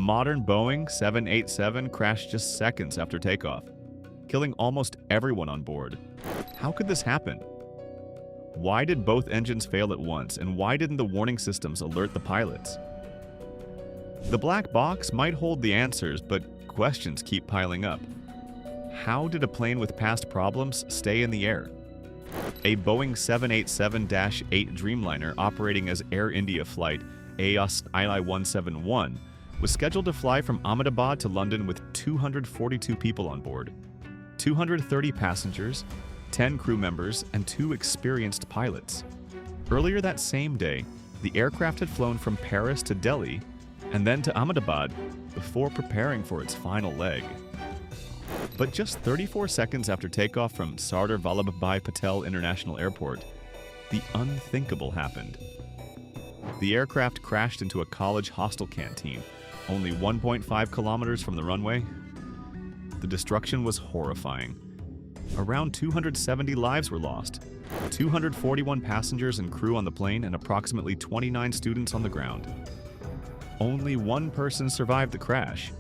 modern Boeing 787 crashed just seconds after takeoff, killing almost everyone on board. How could this happen? Why did both engines fail at once, and why didn't the warning systems alert the pilots? The black box might hold the answers, but questions keep piling up. How did a plane with past problems stay in the air? A Boeing 787-8 Dreamliner operating as Air India flight AOS II71 was scheduled to fly from Ahmedabad to London with 242 people on board, 230 passengers, 10 crew members, and 2 experienced pilots. Earlier that same day, the aircraft had flown from Paris to Delhi and then to Ahmedabad before preparing for its final leg. But just 34 seconds after takeoff from Sardar Vallabhbhai Patel International Airport, the unthinkable happened. The aircraft crashed into a college hostel canteen, only 1.5 kilometers from the runway. The destruction was horrifying. Around 270 lives were lost, 241 passengers and crew on the plane, and approximately 29 students on the ground. Only one person survived the crash.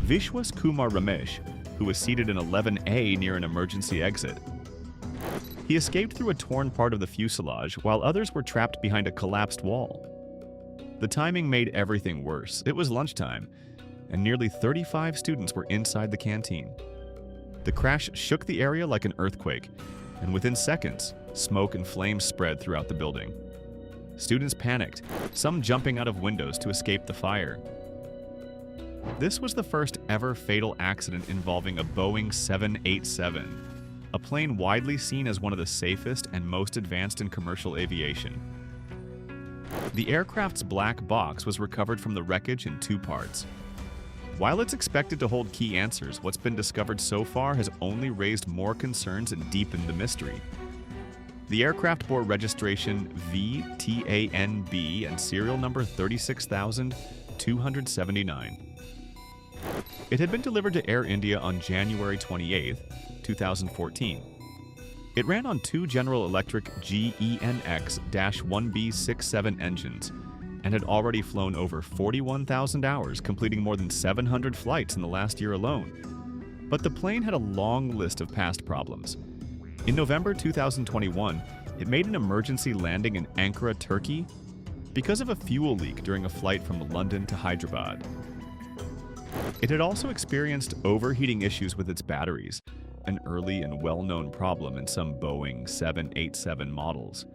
Vishwas Kumar Ramesh, who was seated in 11A near an emergency exit. He escaped through a torn part of the fuselage, while others were trapped behind a collapsed wall. The timing made everything worse. It was lunchtime, and nearly 35 students were inside the canteen. The crash shook the area like an earthquake, and within seconds, smoke and flames spread throughout the building. Students panicked, some jumping out of windows to escape the fire. This was the first ever fatal accident involving a Boeing 787, a plane widely seen as one of the safest and most advanced in commercial aviation. The aircraft's black box was recovered from the wreckage in 2 parts. While it's expected to hold key answers, what's been discovered so far has only raised more concerns and deepened the mystery. The aircraft bore registration VTANB and serial number 36,279. It had been delivered to Air India on January 28, 2014. It ran on 2 General Electric GEnx-1B67 engines and had already flown over 41,000 hours, completing more than 700 flights in the last year alone. But the plane had a long list of past problems. In November 2021, it made an emergency landing in Ankara, Turkey, because of a fuel leak during a flight from London to Hyderabad. It had also experienced overheating issues with its batteries, an early and well-known problem in some Boeing 787 models,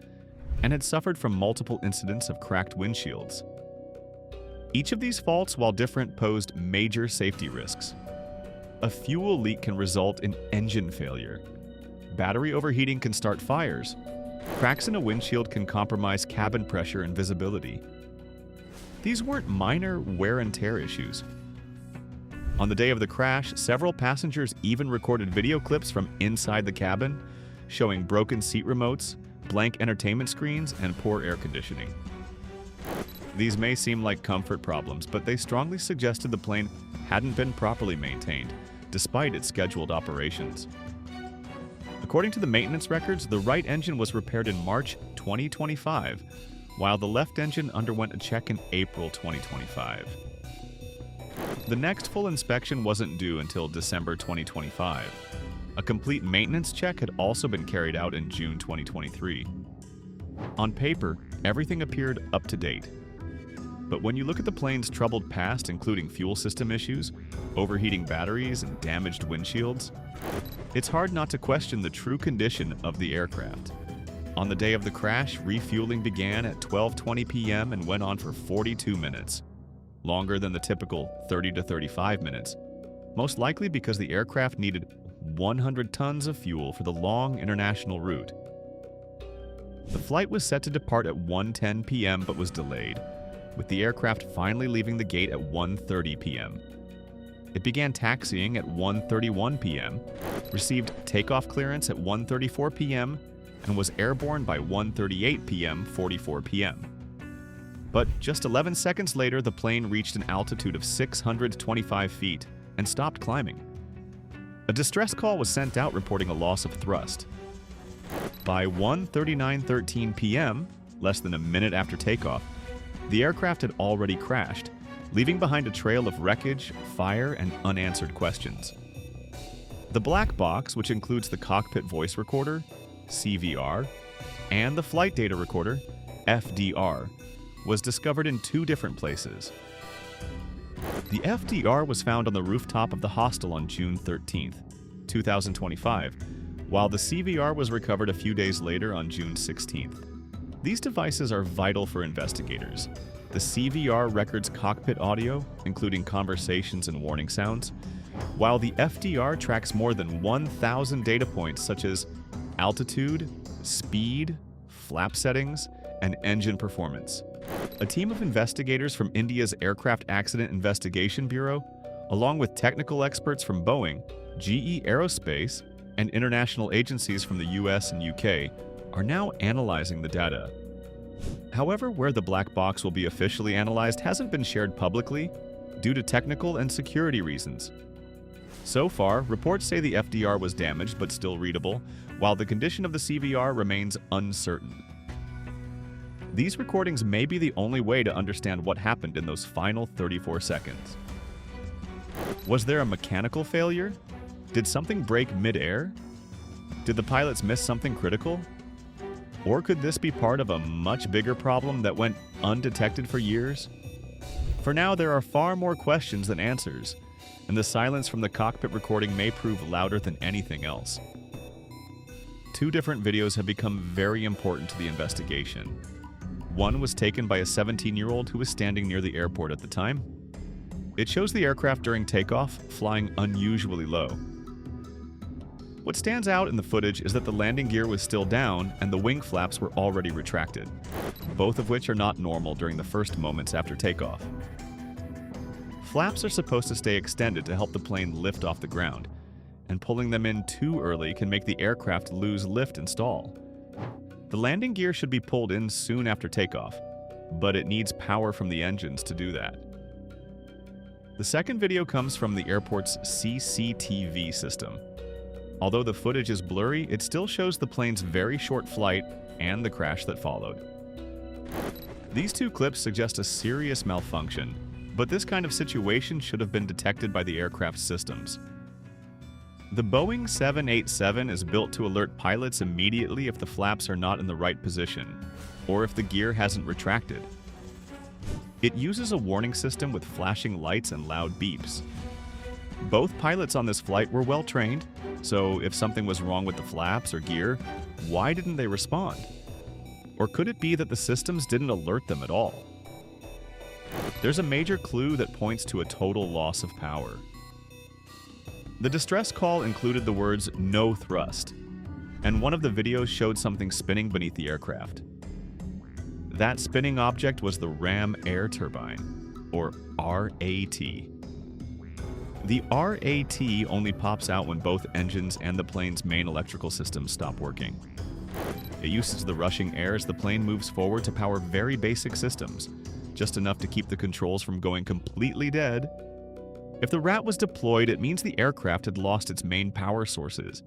and had suffered from multiple incidents of cracked windshields. Each of these faults, while different, posed major safety risks. A fuel leak can result in engine failure. Battery overheating can start fires. Cracks in a windshield can compromise cabin pressure and visibility. These weren't minor wear and tear issues. On the day of the crash, several passengers even recorded video clips from inside the cabin, showing broken seat remotes, blank entertainment screens, and poor air conditioning. These may seem like comfort problems, but they strongly suggested the plane hadn't been properly maintained, despite its scheduled operations. According to the maintenance records, the right engine was repaired in March 2025, while the left engine underwent a check in April 2025. The next full inspection wasn't due until December 2025. A complete maintenance check had also been carried out in June 2023. On paper, everything appeared up to date. But when you look at the plane's troubled past, including fuel system issues, overheating batteries, and damaged windshields, it's hard not to question the true condition of the aircraft. On the day of the crash, refueling began at 12:20 p.m. and went on for 42 minutes, longer than the typical 30 to 35 minutes, most likely because the aircraft needed 100 tons of fuel for the long international route. The flight was set to depart at 1:10 p.m. but was delayed, with the aircraft finally leaving the gate at 1:30 p.m. It began taxiing at 1:31 p.m., received takeoff clearance at 1:34 p.m., and was airborne by 1:38 p.m. 44 p.m. But just 11 seconds later, the plane reached an altitude of 625 feet and stopped climbing. A distress call was sent out reporting a loss of thrust. By 1:39:13 p.m., less than a minute after takeoff, the aircraft had already crashed, leaving behind a trail of wreckage, fire, and unanswered questions. The black box, which includes the cockpit voice recorder, CVR, and the flight data recorder, FDR, was discovered in 2 different places. The FDR was found on the rooftop of the hostel on June 13, 2025, while the CVR was recovered a few days later on June 16th. These devices are vital for investigators. The CVR records cockpit audio, including conversations and warning sounds, while the FDR tracks more than 1,000 data points such as altitude, speed, flap settings, and engine performance. A team of investigators from India's Aircraft Accident Investigation Bureau, along with technical experts from Boeing, GE Aerospace, and international agencies from the US and UK, are now analyzing the data. However, where the black box will be officially analyzed hasn't been shared publicly due to technical and security reasons. So far, reports say the FDR was damaged but still readable, while the condition of the CVR remains uncertain. These recordings may be the only way to understand what happened in those final 34 seconds. Was there a mechanical failure? Did something break mid-air? Did the pilots miss something critical? Or could this be part of a much bigger problem that went undetected for years? For now, there are far more questions than answers, and the silence from the cockpit recording may prove louder than anything else. 2 different videos have become very important to the investigation. One was taken by a 17-year-old who was standing near the airport at the time. It shows the aircraft during takeoff, flying unusually low. What stands out in the footage is that the landing gear was still down and the wing flaps were already retracted, both of which are not normal during the first moments after takeoff. Flaps are supposed to stay extended to help the plane lift off the ground, and pulling them in too early can make the aircraft lose lift and stall. The landing gear should be pulled in soon after takeoff, but it needs power from the engines to do that. The second video comes from the airport's CCTV system. Although the footage is blurry, it still shows the plane's very short flight and the crash that followed. These 2 clips suggest a serious malfunction, but this kind of situation should have been detected by the aircraft's systems. The Boeing 787 is built to alert pilots immediately if the flaps are not in the right position, or if the gear hasn't retracted. It uses a warning system with flashing lights and loud beeps. Both pilots on this flight were well trained, so if something was wrong with the flaps or gear, why didn't they respond? Or could it be that the systems didn't alert them at all? There's a major clue that points to a total loss of power. The distress call included the words "no thrust," and one of the videos showed something spinning beneath the aircraft. That spinning object was the ram air turbine, or RAT. The RAT only pops out when both engines and the plane's main electrical systems stop working. It uses the rushing air as the plane moves forward to power very basic systems, just enough to keep the controls from going completely dead. If the RAT was deployed, it means the aircraft had lost its main power sources.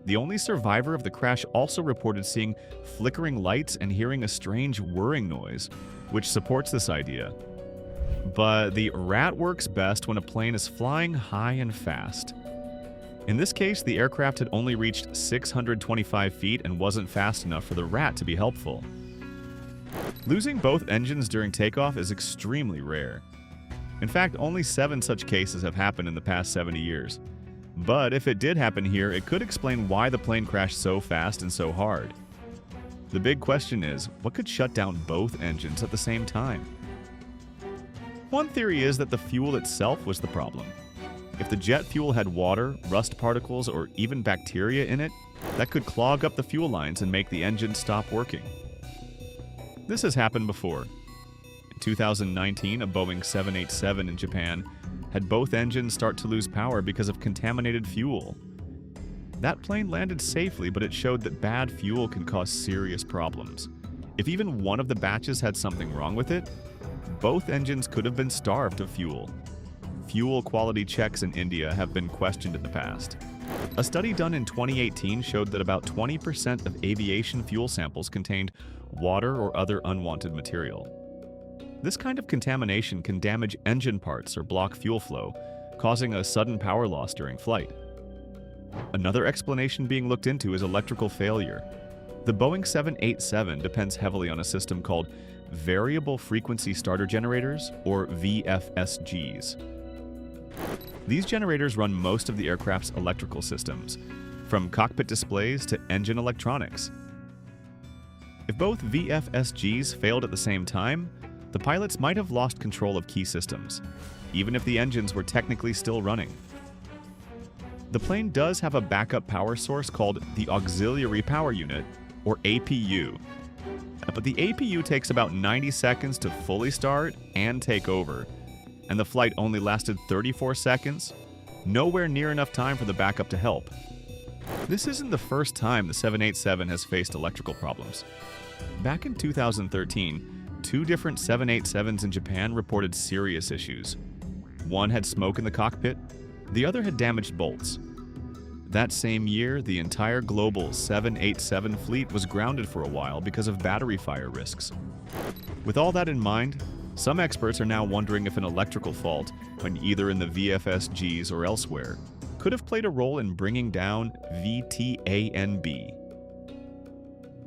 The only survivor of the crash also reported seeing flickering lights and hearing a strange whirring noise, which supports this idea. But the RAT works best when a plane is flying high and fast. In this case, the aircraft had only reached 625 feet and wasn't fast enough for the RAT to be helpful. Losing both engines during takeoff is extremely rare. In fact, only 7 such cases have happened in the past 70 years. But if it did happen here, it could explain why the plane crashed so fast and so hard. The big question is, what could shut down both engines at the same time? One theory is that the fuel itself was the problem. If the jet fuel had water, rust particles, or even bacteria in it, that could clog up the fuel lines and make the engine stop working. This has happened before. In 2019, a Boeing 787 in Japan had both engines start to lose power because of contaminated fuel. That plane landed safely, but it showed that bad fuel can cause serious problems. If even one of the batches had something wrong with it, both engines could have been starved of fuel. Fuel quality checks in India have been questioned in the past. A study done in 2018 showed that about 20% of aviation fuel samples contained water or other unwanted material. This kind of contamination can damage engine parts or block fuel flow, causing a sudden power loss during flight. Another explanation being looked into is electrical failure. The Boeing 787 depends heavily on a system called Variable Frequency Starter Generators, or VFSGs. These generators run most of the aircraft's electrical systems, from cockpit displays to engine electronics. If both VFSGs failed at the same time, the pilots might have lost control of key systems, even if the engines were technically still running. The plane does have a backup power source called the Auxiliary Power Unit, or APU. But the APU takes about 90 seconds to fully start and take over, and the flight only lasted 34 seconds, nowhere near enough time for the backup to help. This isn't the first time the 787 has faced electrical problems. Back in 2013, 2 different 787s in Japan reported serious issues. One had smoke in the cockpit, the other had damaged bolts. That same year, the entire global 787 fleet was grounded for a while because of battery fire risks. With all that in mind, some experts are now wondering if an electrical fault, when either in the VFSGs or elsewhere, could have played a role in bringing down VTANB.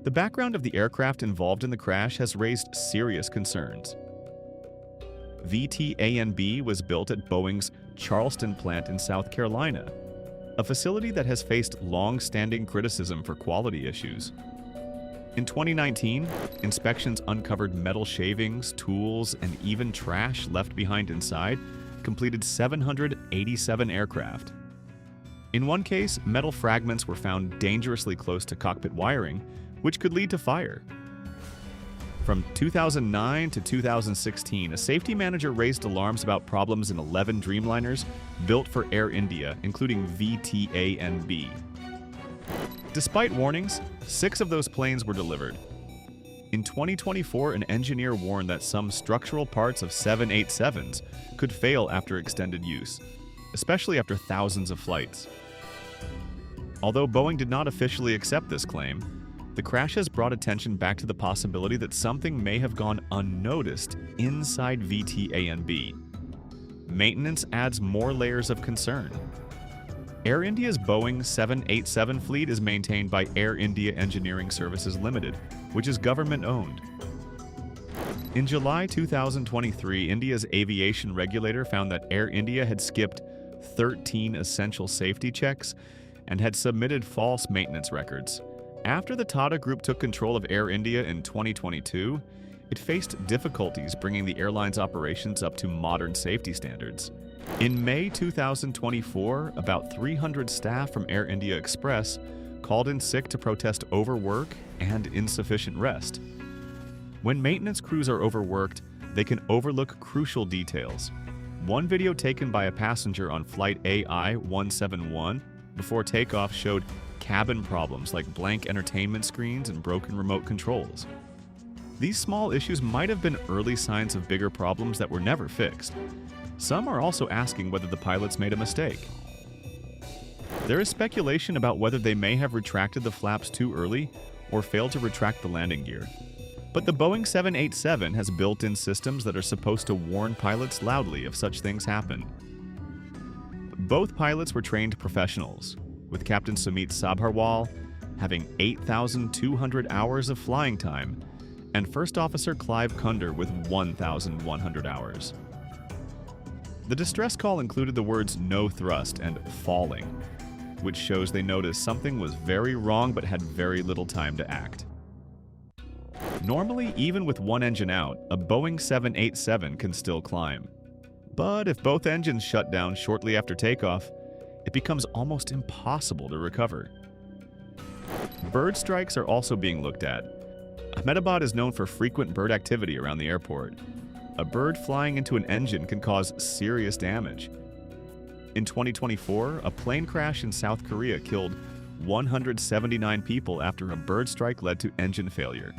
The background of the aircraft involved in the crash has raised serious concerns. VTANB was built at Boeing's Charleston plant in South Carolina, a facility that has faced long-standing criticism for quality issues. In 2019, inspections uncovered metal shavings, tools, and even trash left behind inside completed 787 aircraft. In one case, metal fragments were found dangerously close to cockpit wiring, which could lead to fire. From 2009 to 2016, a safety manager raised alarms about problems in 11 Dreamliners built for Air India, including VTANB. Despite warnings, 6 of those planes were delivered. In 2024, an engineer warned that some structural parts of 787s could fail after extended use, especially after thousands of flights. Although Boeing did not officially accept this claim, the crash has brought attention back to the possibility that something may have gone unnoticed inside VTANB. Maintenance adds more layers of concern. Air India's Boeing 787 fleet is maintained by Air India Engineering Services Limited, which is government-owned. In July 2023, India's aviation regulator found that Air India had skipped 13 essential safety checks and had submitted false maintenance records. After the Tata Group took control of Air India in 2022, it faced difficulties bringing the airline's operations up to modern safety standards. In May 2024, about 300 staff from Air India Express called in sick to protest overwork and insufficient rest. When maintenance crews are overworked, they can overlook crucial details. One video taken by a passenger on flight AI-171 before takeoff showed cabin problems like blank entertainment screens and broken remote controls. These small issues might have been early signs of bigger problems that were never fixed. Some are also asking whether the pilots made a mistake. There is speculation about whether they may have retracted the flaps too early or failed to retract the landing gear. But the Boeing 787 has built-in systems that are supposed to warn pilots loudly if such things happen. Both pilots were trained professionals, with Captain Sumit Sabharwal having 8,200 hours of flying time and First Officer Clive Kunder with 1,100 hours. The distress call included the words "no thrust" and "falling," which shows they noticed something was very wrong but had very little time to act. Normally, even with one engine out, a Boeing 787 can still climb. But if both engines shut down shortly after takeoff, it becomes almost impossible to recover. Bird strikes are also being looked at. Ahmedabad is known for frequent bird activity around the airport. A bird flying into an engine can cause serious damage. In 2024, a plane crash in South Korea killed 179 people after a bird strike led to engine failure.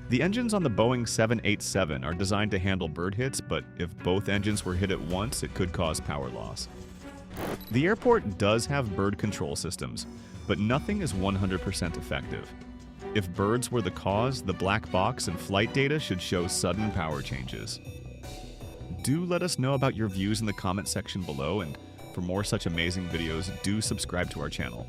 The engines on the Boeing 787 are designed to handle bird hits, but if both engines were hit at once, it could cause power loss. The airport does have bird control systems, but nothing is 100% effective. If birds were the cause, the black box and flight data should show sudden power changes. Do let us know about your views in the comment section below, and for more such amazing videos, do subscribe to our channel.